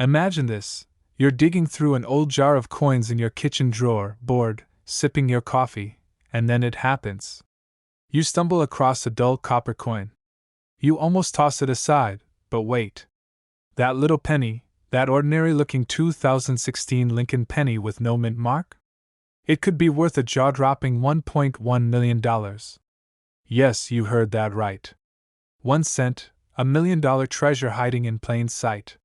Imagine this: you're digging through an old jar of coins in your kitchen drawer, bored, sipping your coffee, and then it happens. You stumble across a dull copper coin. You almost toss it aside, but wait. That little penny, that ordinary-looking 2016 Lincoln penny with no mint mark? It could be worth a jaw-dropping $1.1 million. Yes, you heard that right. 1 cent, $1 million treasure hiding in plain sight.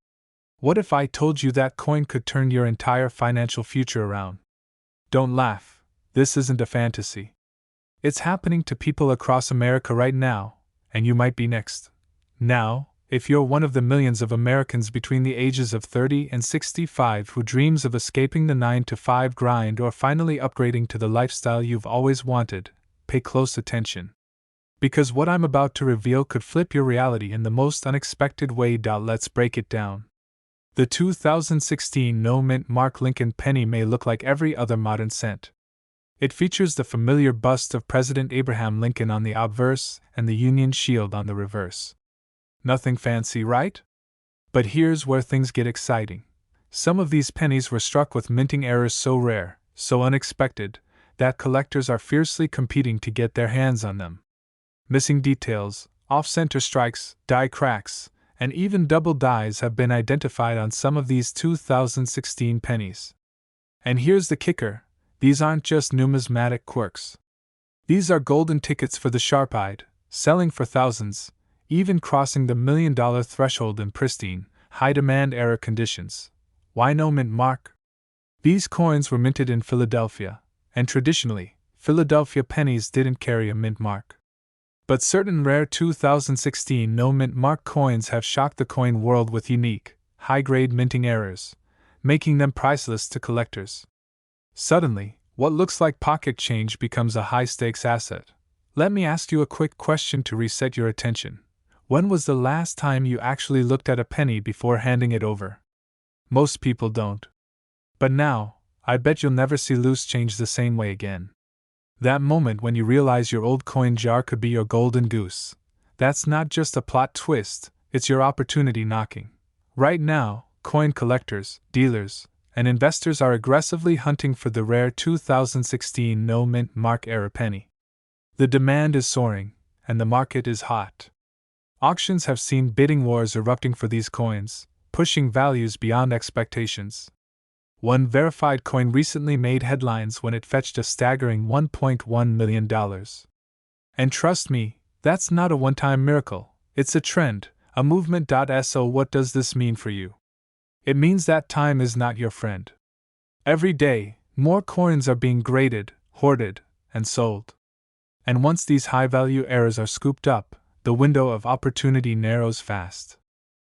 What if I told you that coin could turn your entire financial future around? Don't laugh, this isn't a fantasy. It's happening to people across America right now, and you might be next. Now, if you're one of the millions of Americans between the ages of 30 and 65 who dreams of escaping the 9-to-5 grind or finally upgrading to the lifestyle you've always wanted, pay close attention. Because what I'm about to reveal could flip your reality in the most unexpected way. Let's break it down. The 2016 no mint mark Lincoln penny may look like every other modern cent. It features the familiar bust of President Abraham Lincoln on the obverse and the Union Shield on the reverse. Nothing fancy, right? But here's where things get exciting. Some of these pennies were struck with minting errors so rare, so unexpected, that collectors are fiercely competing to get their hands on them. Missing details, off-center strikes, die cracks, and even double dies have been identified on some of these 2016 pennies. And here's the kicker: these aren't just numismatic quirks. These are golden tickets for the sharp-eyed, selling for thousands, even crossing the $1 million threshold in pristine, high-demand era conditions. Why no mint mark? These coins were minted in Philadelphia, and traditionally, Philadelphia pennies didn't carry a mint mark. But certain rare 2016 no mint mark coins have shocked the coin world with unique, high-grade minting errors, making them priceless to collectors. Suddenly, what looks like pocket change becomes a high-stakes asset. Let me ask you a quick question to reset your attention. When was the last time you actually looked at a penny before handing it over? Most people don't. But now, I bet you'll never see loose change the same way again. That moment when you realize your old coin jar could be your golden goose. That's not just a plot twist, it's your opportunity knocking. Right now, coin collectors, dealers, and investors are aggressively hunting for the rare 2016 no mint mark era penny. The demand is soaring, and the market is hot. Auctions have seen bidding wars erupting for these coins, pushing values beyond expectations. One verified coin recently made headlines when it fetched a staggering $1.1 million. And trust me, that's not a one-time miracle, it's a trend, a movement. So what does this mean for you? It means that time is not your friend. Every day, more coins are being graded, hoarded, and sold. And once these high-value errors are scooped up, the window of opportunity narrows fast.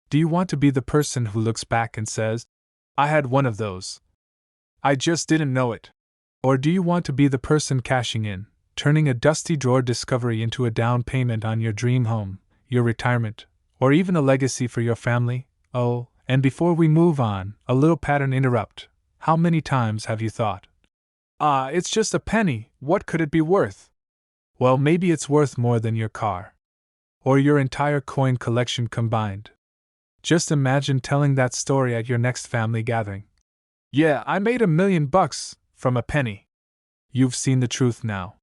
Do you want to be the person who looks back and says, "I had one of those. I just didn't know it"? Or do you want to be the person cashing in, turning a dusty drawer discovery into a down payment on your dream home, your retirement, or even a legacy for your family? Oh, and before we move on, a little pattern interrupt. How many times have you thought, it's just a penny, what could it be worth? Well, maybe it's worth more than your car. Or your entire coin collection combined. Just imagine telling that story at your next family gathering. "Yeah, I made $1 million from a penny." You've seen the truth now.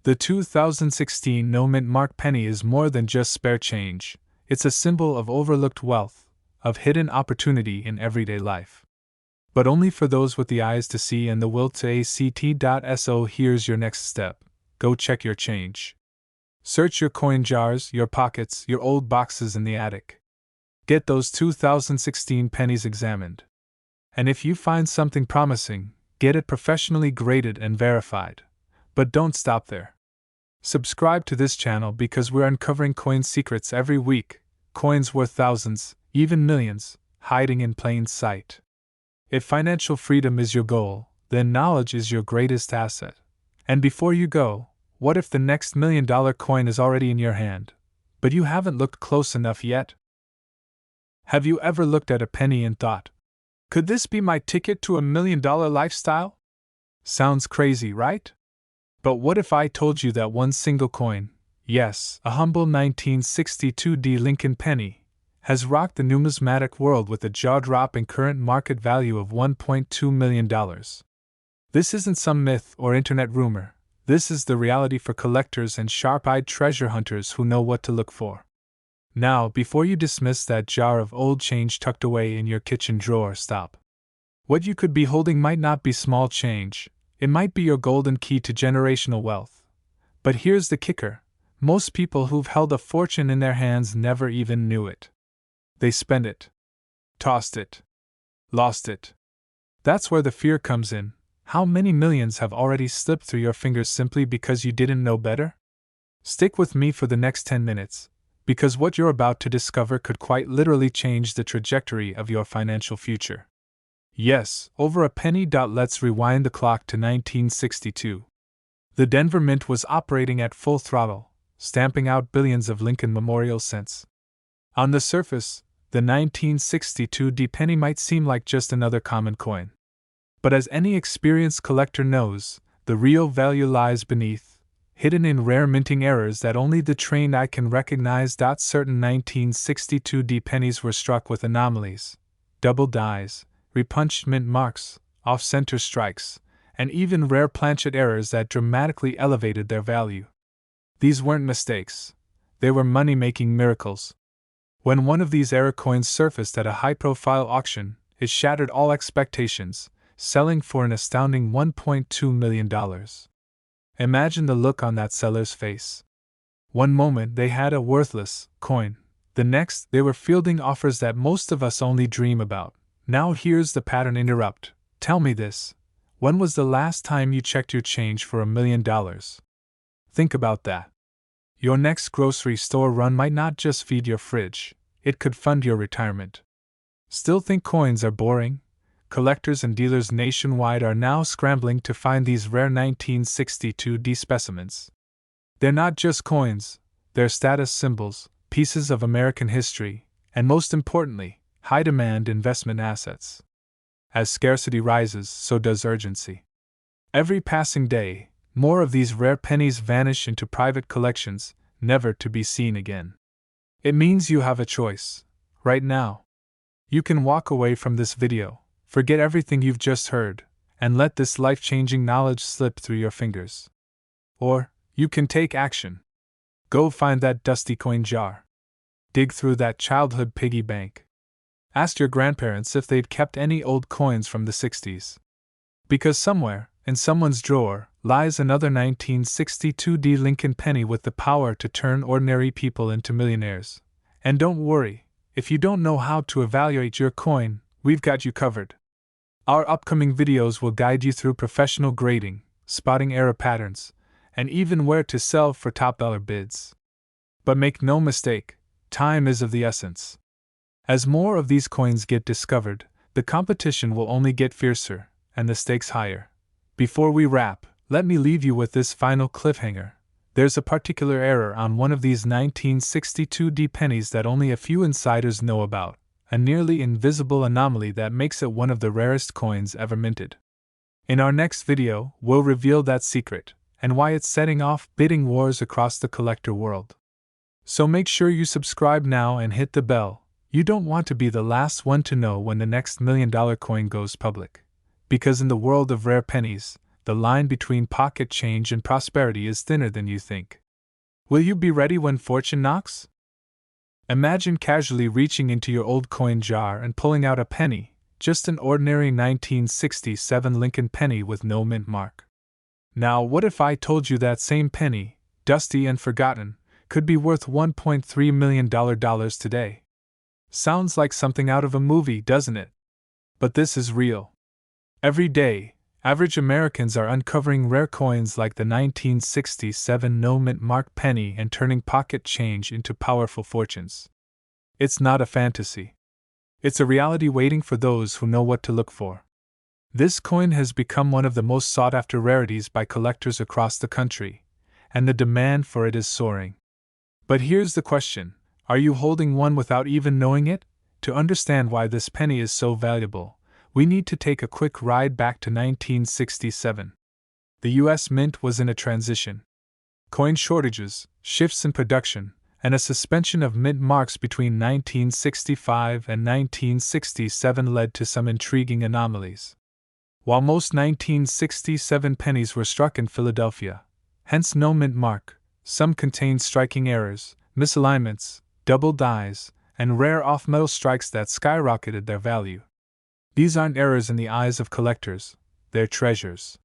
The 2016 no mint mark penny is more than just spare change. It's a symbol of overlooked wealth, of hidden opportunity in everyday life. But only for those with the eyes to see and the will to act. So here's your next step. Go check your change. Search your coin jars, your pockets, your old boxes in the attic. Get those 2016 pennies examined. And if you find something promising, get it professionally graded and verified. But don't stop there. Subscribe to this channel because we're uncovering coin secrets every week, coins worth thousands, even millions, hiding in plain sight. If financial freedom is your goal, then knowledge is your greatest asset. And before you go, what if the next $1 million coin is already in your hand, but you haven't looked close enough yet? Have you ever looked at a penny and thought, could this be my ticket to $1 million lifestyle? Sounds crazy, right? But what if I told you that one single coin, yes, a humble 1962 Lincoln penny, has rocked the numismatic world with a jaw-dropping current market value of $1.2 million. This isn't some myth or internet rumor. This is the reality for collectors and sharp-eyed treasure hunters who know what to look for. Now, before you dismiss that jar of old change tucked away in your kitchen drawer, stop. What you could be holding might not be small change. It might be your golden key to generational wealth. But here's the kicker. Most people who've held a fortune in their hands never even knew it. They spent it. Tossed it. Lost it. That's where the fear comes in. How many millions have already slipped through your fingers simply because you didn't know better? Stick with me for the next 10 minutes, because what you're about to discover could quite literally change the trajectory of your financial future. Yes, over a penny. Let's rewind the clock to 1962. The Denver Mint was operating at full throttle, stamping out billions of Lincoln Memorial cents. On the surface, the 1962 penny might seem like just another common coin. But as any experienced collector knows, the real value lies beneath, hidden in rare minting errors that only the trained eye can recognize. Certain 1962 pennies were struck with anomalies, double dies, repunched mint marks, off-center strikes, and even rare planchet errors that dramatically elevated their value. These weren't mistakes. They were money-making miracles. When one of these error coins surfaced at a high-profile auction, it shattered all expectations, selling for an astounding $1.2 million. Imagine the look on that seller's face. One moment they had a worthless coin, the next they were fielding offers that most of us only dream about. Now here's the pattern. Interrupt. Tell me this. When was the last time you checked your change for $1 million? Think about that. Your next grocery store run might not just feed your fridge, it could fund your retirement. Still think coins are boring? Collectors and dealers nationwide are now scrambling to find these rare 1962 specimens. They're not just coins, they're status symbols, pieces of American history, and most importantly, high-demand investment assets. As scarcity rises, so does urgency. Every passing day, more of these rare pennies vanish into private collections, never to be seen again. It means you have a choice. Right now. You can walk away from this video, forget everything you've just heard, and let this life-changing knowledge slip through your fingers. Or, you can take action. Go find that dusty coin jar. Dig through that childhood piggy bank. Ask your grandparents if they'd kept any old coins from the 60s. Because somewhere, in someone's drawer, lies another 1962 Lincoln penny with the power to turn ordinary people into millionaires. And don't worry, if you don't know how to evaluate your coin, we've got you covered. Our upcoming videos will guide you through professional grading, spotting error patterns, and even where to sell for top dollar bids. But make no mistake, time is of the essence. As more of these coins get discovered, the competition will only get fiercer, and the stakes higher. Before we wrap, let me leave you with this final cliffhanger. There's a particular error on one of these 1962 pennies that only a few insiders know about, a nearly invisible anomaly that makes it one of the rarest coins ever minted. In our next video, we'll reveal that secret, and why it's setting off bidding wars across the collector world. So make sure you subscribe now and hit the bell. You don't want to be the last one to know when the next $1 million coin goes public. Because in the world of rare pennies, the line between pocket change and prosperity is thinner than you think. Will you be ready when fortune knocks? Imagine casually reaching into your old coin jar and pulling out a penny, just an ordinary 1967 Lincoln penny with no mint mark. Now, what if I told you that same penny, dusty and forgotten, could be worth $1.3 million today? Sounds like something out of a movie, doesn't it? But this is real. Every day, average Americans are uncovering rare coins like the 1967 no-mint mark penny and turning pocket change into powerful fortunes. It's not a fantasy. It's a reality waiting for those who know what to look for. This coin has become one of the most sought-after rarities by collectors across the country, and the demand for it is soaring. But here's the question. Are you holding one without even knowing it? To understand why this penny is so valuable, we need to take a quick ride back to 1967. The U.S. Mint was in a transition. Coin shortages, shifts in production, and a suspension of mint marks between 1965 and 1967 led to some intriguing anomalies. While most 1967 pennies were struck in Philadelphia, hence no mint mark, some contained striking errors, misalignments, double dies, and rare off-metal strikes that skyrocketed their value. These aren't errors in the eyes of collectors, they're treasures.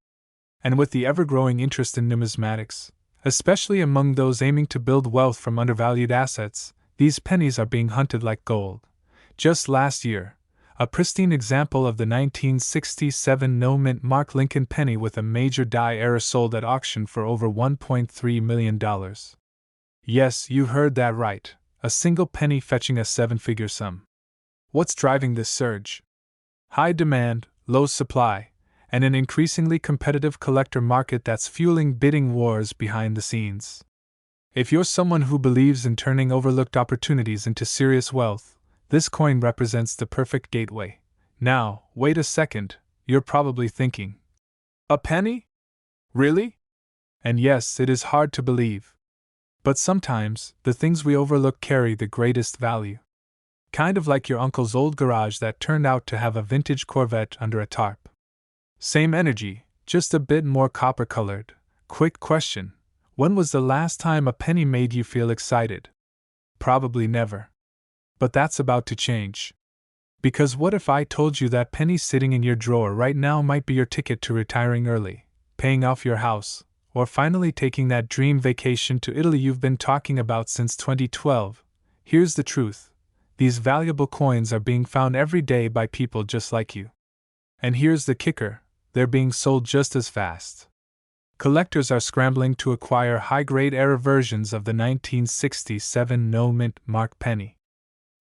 And with the ever-growing interest in numismatics, especially among those aiming to build wealth from undervalued assets, these pennies are being hunted like gold. Just last year, a pristine example of the 1967 no-mint mark Lincoln penny with a major die error sold at auction for over $1.3 million. Yes, you heard that right, a single penny fetching a seven-figure sum. What's driving this surge? High demand, low supply, and an increasingly competitive collector market that's fueling bidding wars behind the scenes. If you're someone who believes in turning overlooked opportunities into serious wealth, this coin represents the perfect gateway. Now, wait a second, you're probably thinking, a penny? Really? And yes, it is hard to believe. But sometimes, the things we overlook carry the greatest value. Kind of like your uncle's old garage that turned out to have a vintage Corvette under a tarp. Same energy, just a bit more copper-colored. Quick question, when was the last time a penny made you feel excited? Probably never. But that's about to change. Because what if I told you that penny sitting in your drawer right now might be your ticket to retiring early, paying off your house, or finally taking that dream vacation to Italy you've been talking about since 2012? Here's the truth. These valuable coins are being found every day by people just like you. And here's the kicker, they're being sold just as fast. Collectors are scrambling to acquire high-grade error versions of the 1967 no-mint mark penny.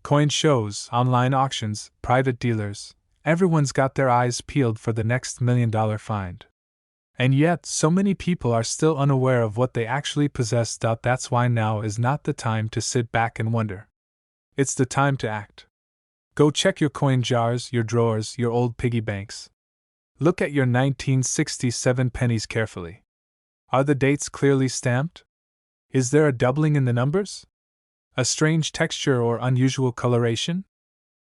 Coin shows, online auctions, private dealers, everyone's got their eyes peeled for the next million-dollar find. And yet, so many people are still unaware of what they actually possess. That's why now is not the time to sit back and wonder. It's the time to act. Go check your coin jars, your drawers, your old piggy banks. Look at your 1967 pennies carefully. Are the dates clearly stamped? Is there a doubling in the numbers? A strange texture or unusual coloration?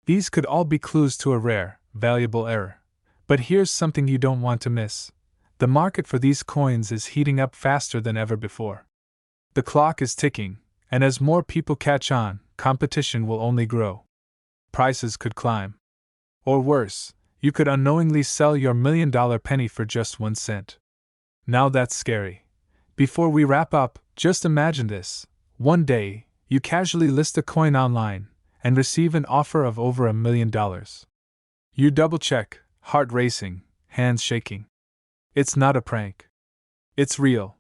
These could all be clues to a rare, valuable error. But here's something you don't want to miss. The market for these coins is heating up faster than ever before. The clock is ticking, and as more people catch on, competition will only grow. Prices could climb. Or worse, you could unknowingly sell your million-dollar penny for just 1 cent. Now that's scary. Before we wrap up, just imagine this. One day, you casually list a coin online and receive an offer of over $1 million. You double-check, heart racing, hands shaking. It's not a prank. It's real.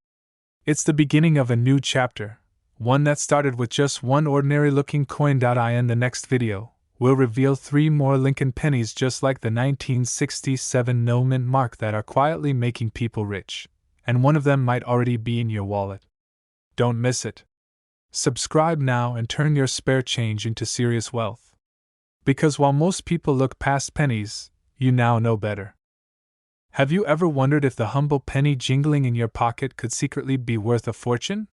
It's the beginning of a new chapter, one that started with just one ordinary-looking coin. In the next video, we'll reveal 3 more Lincoln pennies just like the 1967 no-mint mark that are quietly making people rich, and one of them might already be in your wallet. Don't miss it. Subscribe now and turn your spare change into serious wealth. Because while most people look past pennies, you now know better. Have you ever wondered if the humble penny jingling in your pocket could secretly be worth a fortune?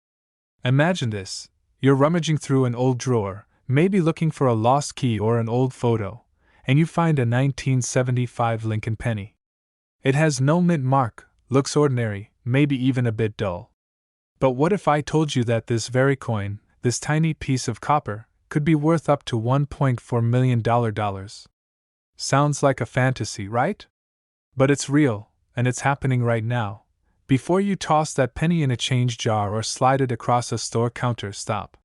Imagine this. You're rummaging through an old drawer, maybe looking for a lost key or an old photo, and you find a 1975 Lincoln penny. It has no mint mark, looks ordinary, maybe even a bit dull. But what if I told you that this very coin, this tiny piece of copper, could be worth up to $1.4 million? Sounds like a fantasy, right? But it's real, and it's happening right now. Before you toss that penny in a change jar or slide it across a store counter, stop.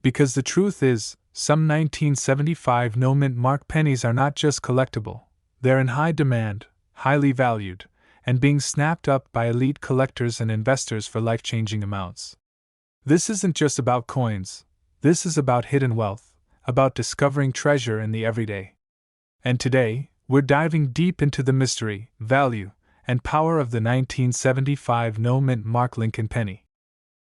Because the truth is, some 1975 no-mint mark pennies are not just collectible, they're in high demand, highly valued, and being snapped up by elite collectors and investors for life-changing amounts. This isn't just about coins, this is about hidden wealth, about discovering treasure in the everyday. And today, we're diving deep into the mystery, value, and power of the 1975 no-mint mark Lincoln penny.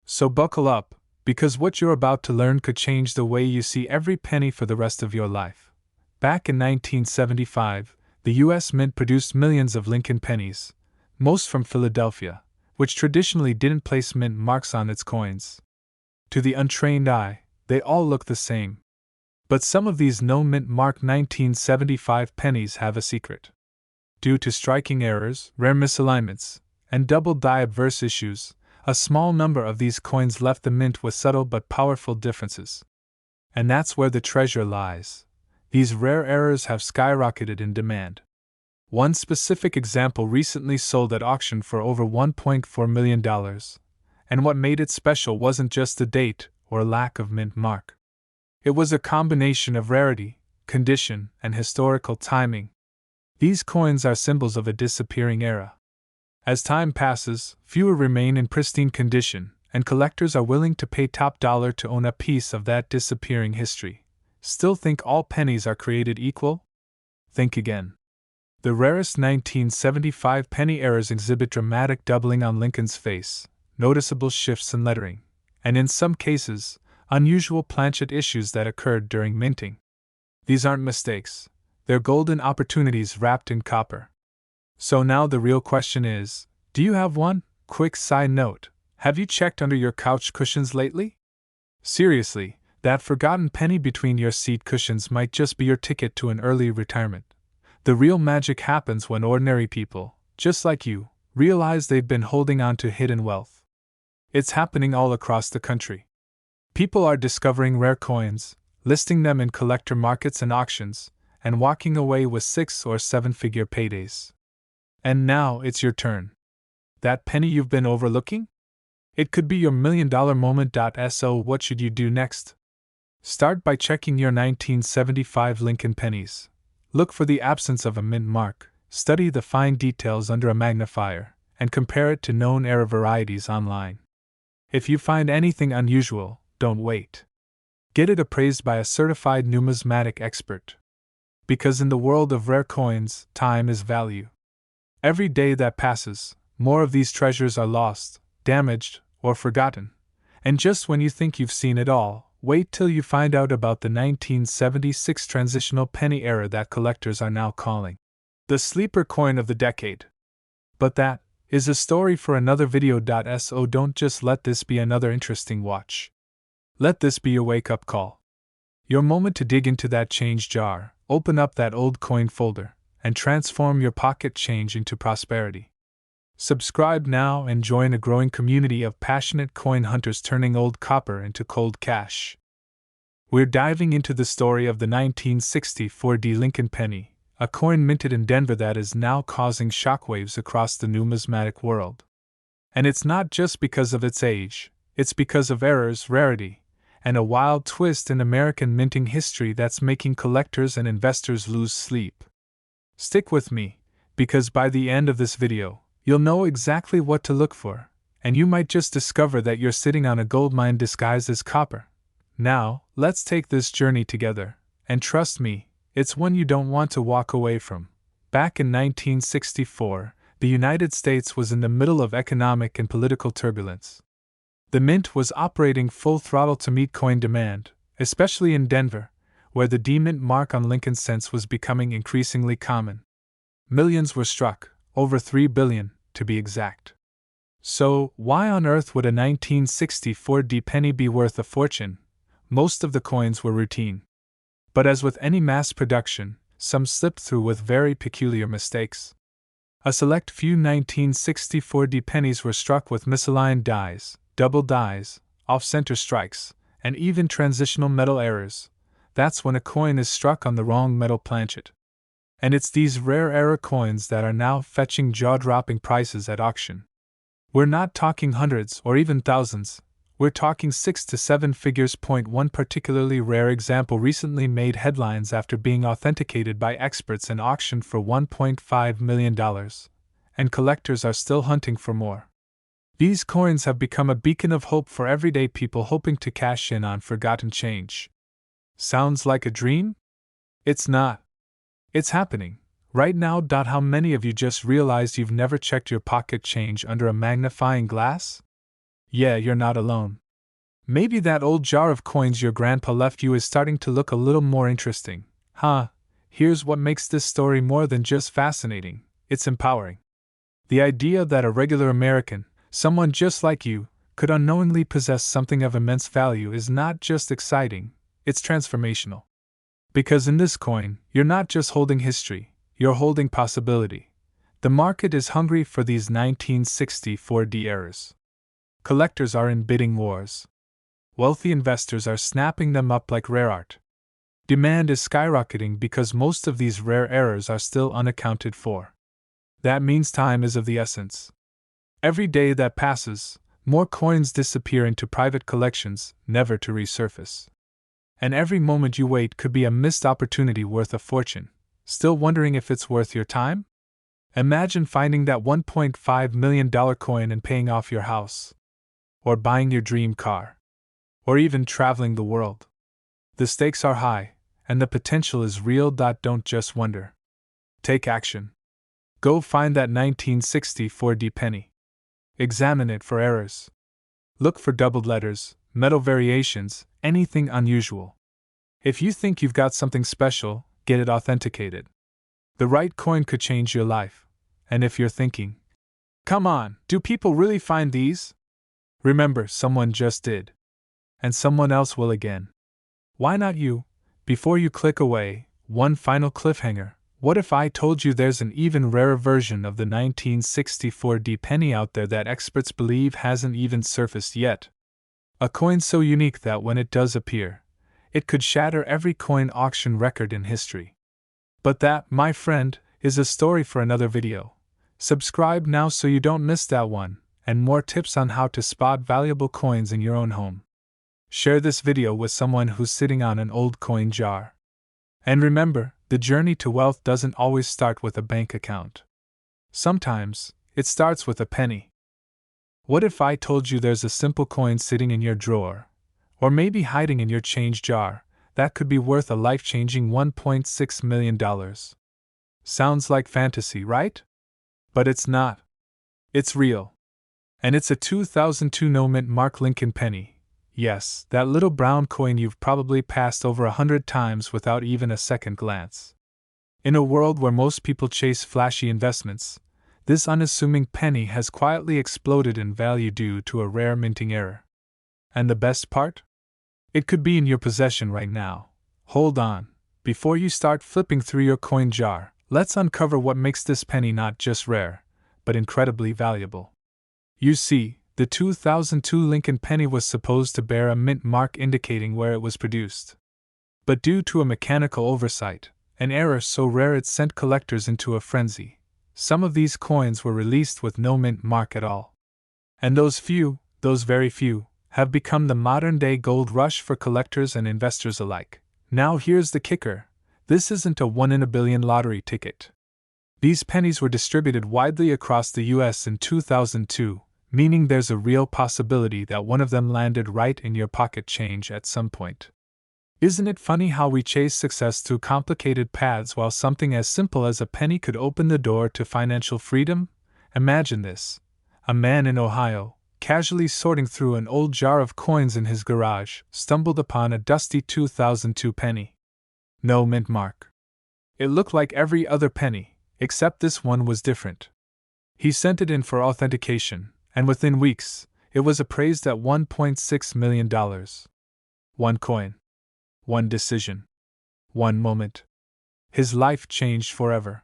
So buckle up, because what you're about to learn could change the way you see every penny for the rest of your life. Back in 1975, the U.S. Mint produced millions of Lincoln pennies, most from Philadelphia, which traditionally didn't place mint marks on its coins. To the untrained eye, They all look the same. But some of these no-mint mark 1975 pennies have a secret. Due to striking errors, rare misalignments, and double-die adverse issues, a small number of these coins left the mint with subtle but powerful differences. And that's where the treasure lies. These rare errors have skyrocketed in demand. One specific example recently sold at auction for over $1.4 million, and what made it special wasn't just the date or lack of mint mark. It was a combination of rarity, condition, and historical timing. These coins are symbols of a disappearing era. As time passes, fewer remain in pristine condition, and collectors are willing to pay top dollar to own a piece of that disappearing history. Still think all pennies are created equal? Think again. The rarest 1975 penny errors exhibit dramatic doubling on Lincoln's face, noticeable shifts in lettering, and in some cases, unusual planchet issues that occurred during minting. These aren't mistakes, they're golden opportunities wrapped in copper. So now the real question is, do you have one? Quick side note, have you checked under your couch cushions lately? Seriously, that forgotten penny between your seat cushions might just be your ticket to an early retirement. The real magic happens when ordinary people, just like you, realize they've been holding on to hidden wealth. It's happening all across the country. People are discovering rare coins, listing them in collector markets and auctions, and walking away with 6- or 7-figure paydays. And now it's your turn. That penny you've been overlooking? It could be your million-dollar moment. So what should you do next? Start by checking your 1975 Lincoln pennies. Look for the absence of a mint mark, study the fine details under a magnifier, and compare it to known error varieties online. If you find anything unusual, don't wait. Get it appraised by a certified numismatic expert. Because in the world of rare coins, time is value. Every day that passes, more of these treasures are lost, damaged, or forgotten. And just when you think you've seen it all, wait till you find out about the 1976 transitional penny era that collectors are now calling the sleeper coin of the decade. But that is a story for another video. So don't just let this be another interesting watch. Let this be your wake-up call. Your moment to dig into that change jar, open up that old coin folder, and transform your pocket change into prosperity. Subscribe now and join a growing community of passionate coin hunters turning old copper into cold cash. We're diving into the story of the 1964 Lincoln penny, a coin minted in Denver that is now causing shockwaves across the numismatic world. And it's not just because of its age, it's because of errors, rarity, and a wild twist in American minting history that's making collectors and investors lose sleep. Stick with me, because by the end of this video, you'll know exactly what to look for, and you might just discover that you're sitting on a goldmine disguised as copper. Now, let's take this journey together, and trust me, it's one you don't want to walk away from. Back in 1964, the United States was in the middle of economic and political turbulence. The mint was operating full throttle to meet coin demand, especially in Denver, where the D-mint mark on Lincoln cents was becoming increasingly common. Millions were struck, over $3 billion, to be exact. So, why on earth would a 1964 D penny be worth a fortune? Most of the coins were routine. But as with any mass production, some slipped through with very peculiar mistakes. A select few 1964 D pennies were struck with misaligned dies, double dies, off-center strikes, and even transitional metal errors. That's when a coin is struck on the wrong metal planchet. And it's these rare error coins that are now fetching jaw-dropping prices at auction. We're not talking hundreds or even thousands, we're talking 6 to 7 figures. One particularly rare example recently made headlines after being authenticated by experts and auctioned for $1.5 million, and collectors are still hunting for more. These coins have become a beacon of hope for everyday people hoping to cash in on forgotten change. Sounds like a dream? It's not. It's happening, right now. How many of you just realized you've never checked your pocket change under a magnifying glass? Yeah, you're not alone. Maybe that old jar of coins your grandpa left you is starting to look a little more interesting. Here's what makes this story more than just fascinating, it's empowering. The idea that a regular American, someone just like you, could unknowingly possess something of immense value is not just exciting, it's transformational. Because in this coin, you're not just holding history, you're holding possibility. The market is hungry for these 1964D errors. Collectors are in bidding wars. Wealthy investors are snapping them up like rare art. Demand is skyrocketing because most of these rare errors are still unaccounted for. That means time is of the essence. Every day that passes, more coins disappear into private collections, never to resurface. And every moment you wait could be a missed opportunity worth a fortune. Still wondering if it's worth your time? Imagine finding that $1.5 million coin and paying off your house. Or buying your dream car. Or even traveling the world. The stakes are high, and the potential is real. Don't just wonder. Take action. Go find that 1964D penny. Examine it for errors. Look for doubled letters, metal variations, anything unusual. If you think you've got something special, get it authenticated. The right coin could change your life. And if you're thinking, come on, do people really find these? Remember, someone just did. And someone else will again. Why not you? Before you click away, one final cliffhanger. What if I told you there's an even rarer version of the 1964D penny out there that experts believe hasn't even surfaced yet? A coin so unique that when it does appear, it could shatter every coin auction record in history. But that, my friend, is a story for another video. Subscribe now so you don't miss that one, and more tips on how to spot valuable coins in your own home. Share this video with someone who's sitting on an old coin jar. And remember, the journey to wealth doesn't always start with a bank account. Sometimes, it starts with a penny. What if I told you there's a simple coin sitting in your drawer, or maybe hiding in your change jar, that could be worth a life-changing $1.6 million? Sounds like fantasy, right? But it's not. It's real. And it's a 2002 no-mint Mark Lincoln penny. Yes, that little brown coin you've probably passed over 100 times without even a second glance. In a world where most people chase flashy investments, this unassuming penny has quietly exploded in value due to a rare minting error. And the best part? It could be in your possession right now. Hold on. Before you start flipping through your coin jar, let's uncover what makes this penny not just rare, but incredibly valuable. You see, the 2002 Lincoln penny was supposed to bear a mint mark indicating where it was produced. But due to a mechanical oversight, an error so rare it sent collectors into a frenzy, some of these coins were released with no mint mark at all. And those very few, have become the modern-day gold rush for collectors and investors alike. Now here's the kicker. This isn't a one-in-a-billion lottery ticket. These pennies were distributed widely across the US in 2002, meaning there's a real possibility that one of them landed right in your pocket change at some point. Isn't it funny how we chase success through complicated paths while something as simple as a penny could open the door to financial freedom? Imagine this. A man in Ohio, casually sorting through an old jar of coins in his garage, stumbled upon a dusty 2002 penny. No mint mark. It looked like every other penny, except this one was different. He sent it in for authentication, and within weeks, it was appraised at $1.6 million. One coin. One decision. One moment. His life changed forever.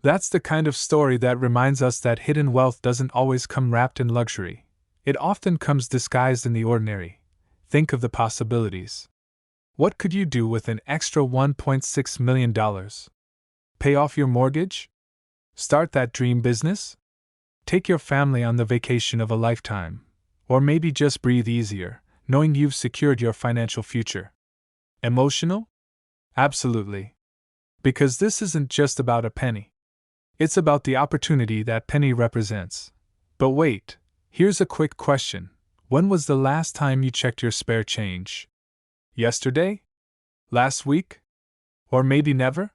That's the kind of story that reminds us that hidden wealth doesn't always come wrapped in luxury. It often comes disguised in the ordinary. Think of the possibilities. What could you do with an extra $1.6 million? Pay off your mortgage? Start that dream business? Take your family on the vacation of a lifetime. Or maybe just breathe easier, knowing you've secured your financial future. Emotional? Absolutely. Because this isn't just about a penny. It's about the opportunity that penny represents. But wait, here's a quick question. When was the last time you checked your spare change? Yesterday? Last week? Or maybe never?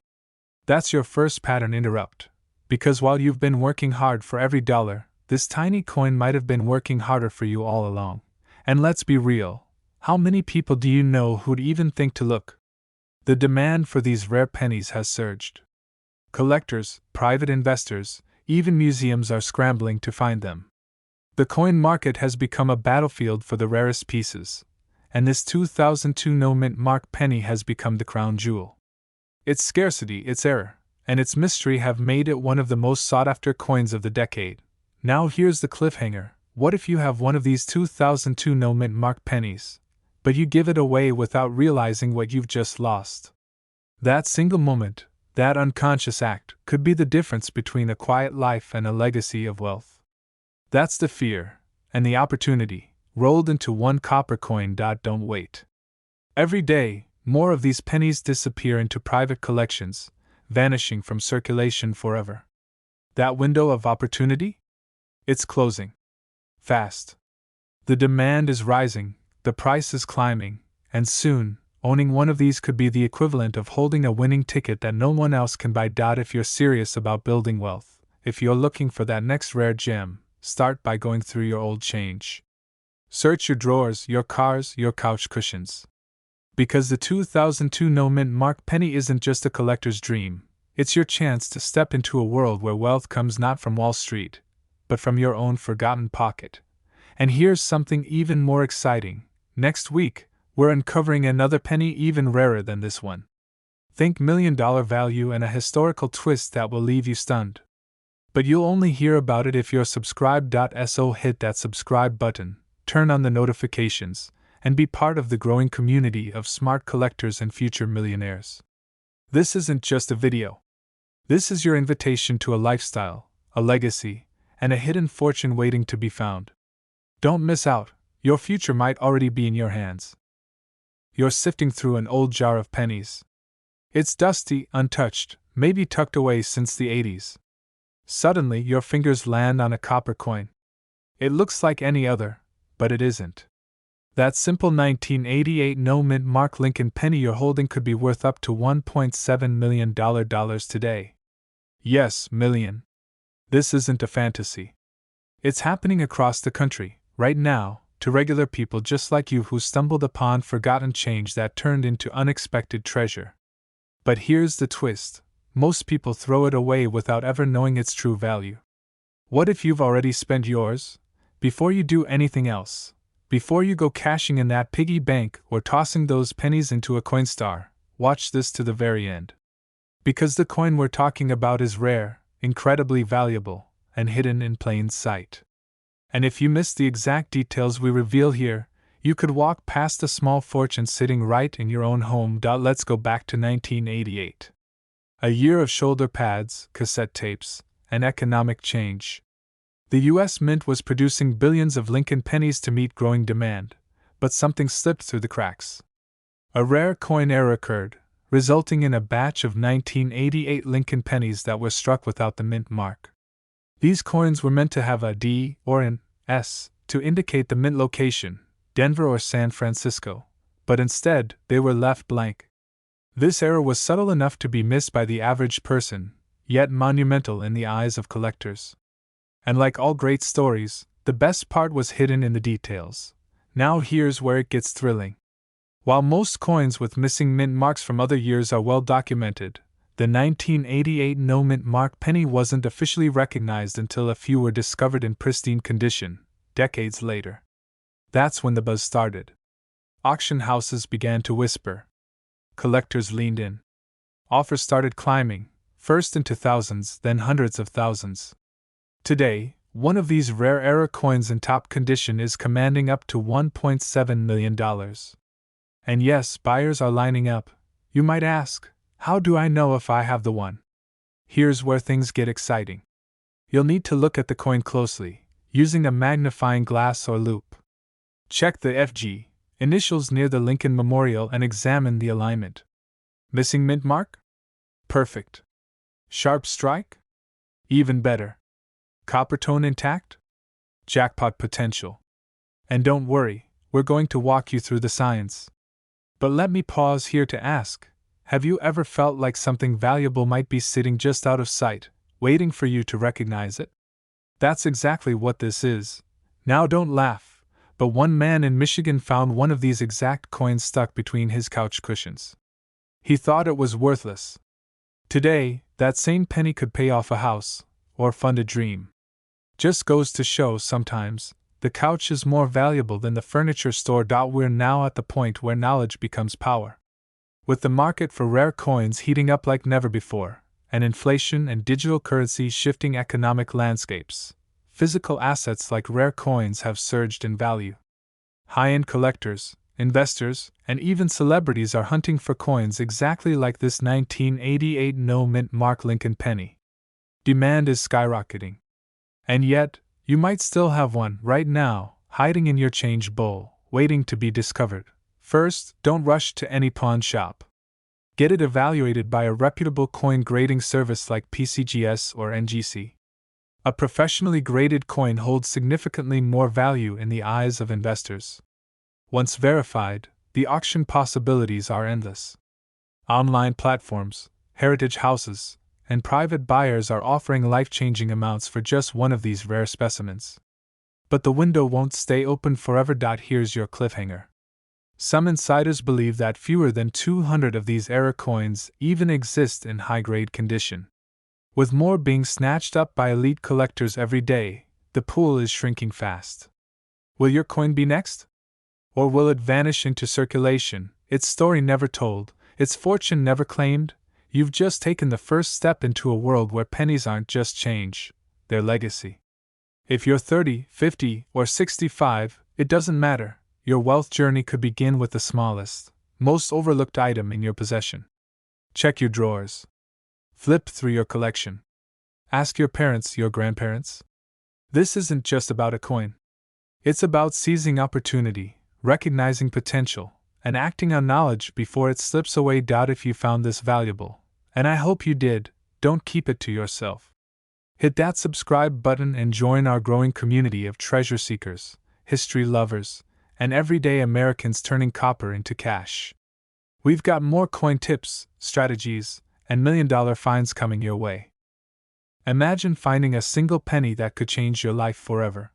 That's your first pattern interrupt. Because while you've been working hard for every dollar, this tiny coin might have been working harder for you all along. And let's be real, how many people do you know who'd even think to look? The demand for these rare pennies has surged. Collectors, private investors, even museums are scrambling to find them. The coin market has become a battlefield for the rarest pieces, and this 2002 no-mint mark penny has become the crown jewel. Its scarcity, its error, and its mystery have made it one of the most sought-after coins of the decade. Now here's the cliffhanger. What if you have one of these 2002 no-mint mark pennies, but you give it away without realizing what you've just lost? That single moment, that unconscious act, could be the difference between a quiet life and a legacy of wealth. That's the fear, and the opportunity, rolled into one copper coin. Don't wait. Every day, more of these pennies disappear into private collections, vanishing from circulation forever. That window of opportunity? It's closing. Fast. The demand is rising, the price is climbing, and soon, owning one of these could be the equivalent of holding a winning ticket that no one else can buy. If you're serious about building wealth, if you're looking for that next rare gem, start by going through your old change. Search your drawers, your cars, your couch cushions. Because the 2002 no-mint mark penny isn't just a collector's dream, it's your chance to step into a world where wealth comes not from Wall Street, but from your own forgotten pocket. And here's something even more exciting. Next week, we're uncovering another penny even rarer than this one. Think $1,000,000 value and a historical twist that will leave you stunned. But you'll only hear about it if you're subscribed. So hit that subscribe button, turn on the notifications, and be part of the growing community of smart collectors and future millionaires. This isn't just a video. This is your invitation to a lifestyle, a legacy, and a hidden fortune waiting to be found. Don't miss out, your future might already be in your hands. You're sifting through an old jar of pennies. It's dusty, untouched, maybe tucked away since the 80s. Suddenly, your fingers land on a copper coin. It looks like any other, but it isn't. That simple 1988 no-mint mark Lincoln penny you're holding could be worth up to $1.7 million today. Yes, million. This isn't a fantasy. It's happening across the country, right now, to regular people just like you who stumbled upon forgotten change that turned into unexpected treasure. But here's the twist. Most people throw it away without ever knowing its true value. What if you've already spent yours? Before you do anything else, before you go cashing in that piggy bank or tossing those pennies into a Coinstar, watch this to the very end. Because the coin we're talking about is rare, incredibly valuable, and hidden in plain sight. And if you miss the exact details we reveal here, you could walk past a small fortune sitting right in your own home. Let's go back to 1988. A year of shoulder pads, cassette tapes, and economic change. The U.S. Mint was producing billions of Lincoln pennies to meet growing demand, but something slipped through the cracks. A rare coin error occurred, resulting in a batch of 1988 Lincoln pennies that were struck without the mint mark. These coins were meant to have a D or an S to indicate the mint location, Denver or San Francisco, but instead they were left blank. This error was subtle enough to be missed by the average person, yet monumental in the eyes of collectors. And like all great stories, the best part was hidden in the details. Now here's where it gets thrilling. While most coins with missing mint marks from other years are well documented, the 1988 no-mint mark penny wasn't officially recognized until a few were discovered in pristine condition, decades later. That's when the buzz started. Auction houses began to whisper. Collectors leaned in. Offers started climbing, first into thousands, then hundreds of thousands. Today, one of these rare era coins in top condition is commanding up to $1.7 million. And yes, buyers are lining up. You might ask, how do I know if I have the one? Here's where things get exciting. You'll need to look at the coin closely, using a magnifying glass or loupe. Check the FG initials near the Lincoln Memorial and examine the alignment. Missing mint mark? Perfect. Sharp strike? Even better. Copper tone intact? Jackpot potential. And don't worry, we're going to walk you through the science. But let me pause here to ask, have you ever felt like something valuable might be sitting just out of sight, waiting for you to recognize it? That's exactly what this is. Now don't laugh. But one man in Michigan found one of these exact coins stuck between his couch cushions. He thought it was worthless. Today, that same penny could pay off a house, or fund a dream. Just goes to show sometimes, the couch is more valuable than the furniture store. We're now at the point where knowledge becomes power. With the market for rare coins heating up like never before, and inflation and digital currency shifting economic landscapes, physical assets like rare coins have surged in value. High-end collectors, investors, and even celebrities are hunting for coins exactly like this 1988 no-mint Mark Lincoln penny. Demand is skyrocketing. And yet, you might still have one right now, hiding in your change bowl, waiting to be discovered. First, don't rush to any pawn shop. Get it evaluated by a reputable coin grading service like PCGS or NGC. A professionally graded coin holds significantly more value in the eyes of investors. Once verified, the auction possibilities are endless. Online platforms, heritage houses, and private buyers are offering life-changing amounts for just one of these rare specimens. But the window won't stay open forever. Here's your cliffhanger. Some insiders believe that fewer than 200 of these error coins even exist in high-grade condition. With more being snatched up by elite collectors every day, the pool is shrinking fast. Will your coin be next? Or will it vanish into circulation, its story never told, its fortune never claimed? You've just taken the first step into a world where pennies aren't just change, they're legacy. If you're 30, 50, or 65, it doesn't matter. Your wealth journey could begin with the smallest, most overlooked item in your possession. Check your drawers. Flip through your collection. Ask your parents, your grandparents. This isn't just about a coin. It's about seizing opportunity, recognizing potential, and acting on knowledge before it slips away. If you found this valuable, and I hope you did, don't keep it to yourself. Hit that subscribe button and join our growing community of treasure seekers, history lovers, and everyday Americans turning copper into cash. We've got more coin tips, strategies, and million-dollar finds coming your way. Imagine finding a single penny that could change your life forever.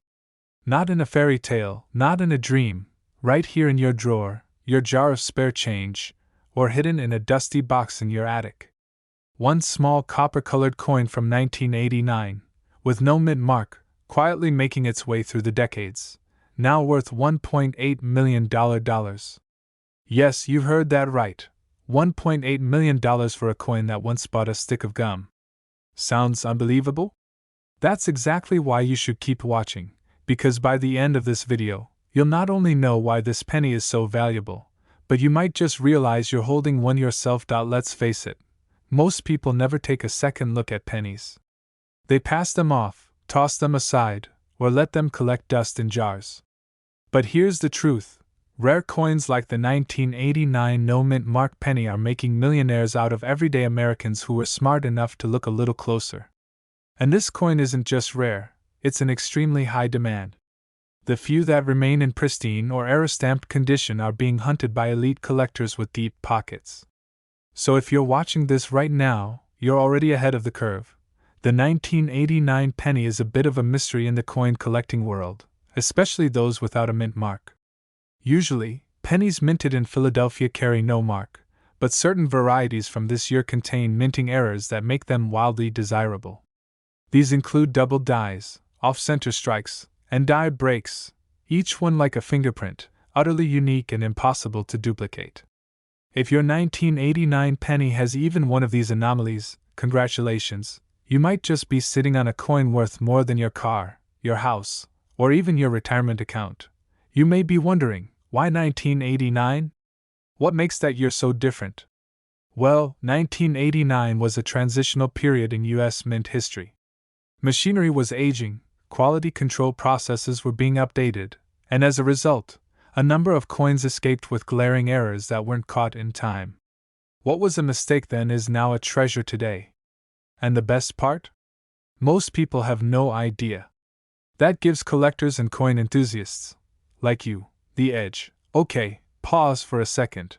Not in a fairy tale, not in a dream, right here in your drawer, your jar of spare change, or hidden in a dusty box in your attic. One small copper-colored coin from 1989, with no mint mark, quietly making its way through the decades, now worth $1.8 million. Yes, you heard that right. $1.8 million for a coin that once bought a stick of gum. Sounds unbelievable? That's exactly why you should keep watching, because by the end of this video, you'll not only know why this penny is so valuable, but you might just realize you're holding one yourself. Let's face it, most people never take a second look at pennies. They pass them off, toss them aside, or let them collect dust in jars. But here's the truth. Rare coins like the 1989 no-mint Mark penny are making millionaires out of everyday Americans who were smart enough to look a little closer. And this coin isn't just rare, it's in extremely high demand. The few that remain in pristine or era-stamped condition are being hunted by elite collectors with deep pockets. So if you're watching this right now, you're already ahead of the curve. The 1989 penny is a bit of a mystery in the coin collecting world, especially those without a mint mark. Usually, pennies minted in Philadelphia carry no mark, but certain varieties from this year contain minting errors that make them wildly desirable. These include double dies, off-center strikes, and die breaks, each one like a fingerprint, utterly unique and impossible to duplicate. If your 1989 penny has even one of these anomalies, congratulations, you might just be sitting on a coin worth more than your car, your house, or even your retirement account. You may be wondering, why 1989? What makes that year so different? Well, 1989 was a transitional period in U.S. mint history. Machinery was aging, quality control processes were being updated, and as a result, a number of coins escaped with glaring errors that weren't caught in time. What was a mistake then is now a treasure today. And the best part? Most people have no idea. That gives collectors and coin enthusiasts, like you, the edge. Okay, pause for a second.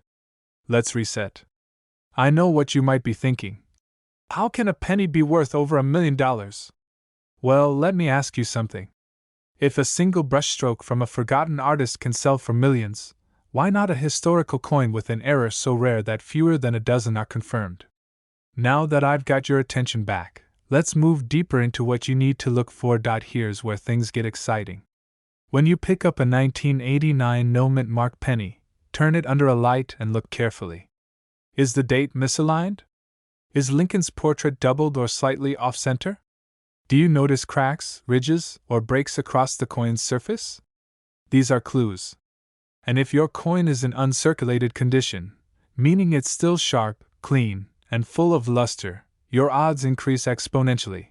Let's reset. I know what you might be thinking. How can a penny be worth over $1 million? Well, let me ask you something. If a single brushstroke from a forgotten artist can sell for millions, why not a historical coin with an error so rare that fewer than a dozen are confirmed? Now that I've got your attention back, Let's move deeper into what you need to look for. Here's where things get exciting. When you pick up a 1989 no-mint mark penny, turn it under a light and look carefully. Is the date misaligned? Is Lincoln's portrait doubled or slightly off-center? Do you notice cracks, ridges, or breaks across the coin's surface? These are clues. And if your coin is in uncirculated condition, meaning it's still sharp, clean, and full of luster, your odds increase exponentially.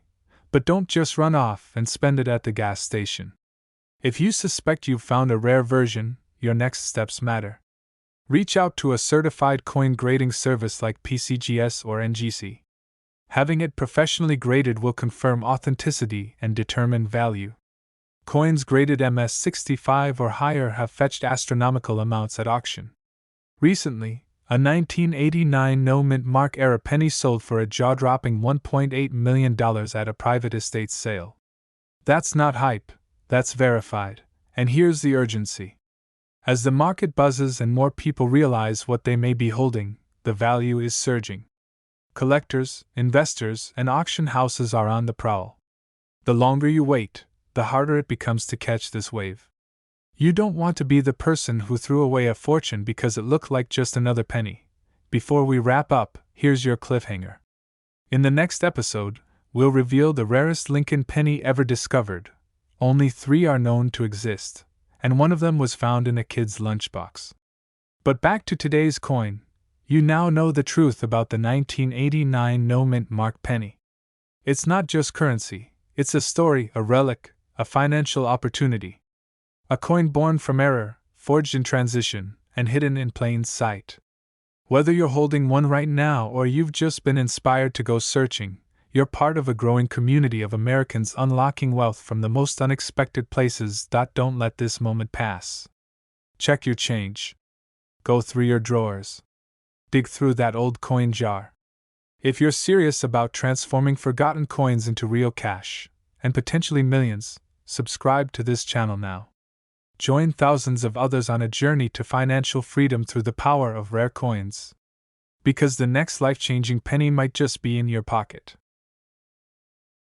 But don't just run off and spend it at the gas station. If you suspect you've found a rare version, your next steps matter. Reach out to a certified coin grading service like PCGS or NGC. Having it professionally graded will confirm authenticity and determine value. Coins graded MS65 or higher have fetched astronomical amounts at auction. Recently, a 1989 no-mint mark era penny sold for a jaw-dropping $1.8 million at a private estate sale. That's not hype, that's verified, and here's the urgency. As the market buzzes and more people realize what they may be holding, the value is surging. Collectors, investors, and auction houses are on the prowl. The longer you wait, the harder it becomes to catch this wave. You don't want to be the person who threw away a fortune because it looked like just another penny. Before we wrap up, here's your cliffhanger. In the next episode, we'll reveal the rarest Lincoln penny ever discovered. Only 3 are known to exist, and one of them was found in a kid's lunchbox. But back to today's coin. You now know the truth about the 1989 no-mint mark penny. It's not just currency, it's a story, a relic, a financial opportunity. A coin born from error, forged in transition, and hidden in plain sight. Whether you're holding one right now or you've just been inspired to go searching, you're part of a growing community of Americans unlocking wealth from the most unexpected places. Don't let this moment pass. Check your change. Go through your drawers. Dig through that old coin jar. If you're serious about transforming forgotten coins into real cash, and potentially millions, subscribe to this channel now. Join thousands of others on a journey to financial freedom through the power of rare coins. Because the next life-changing penny might just be in your pocket.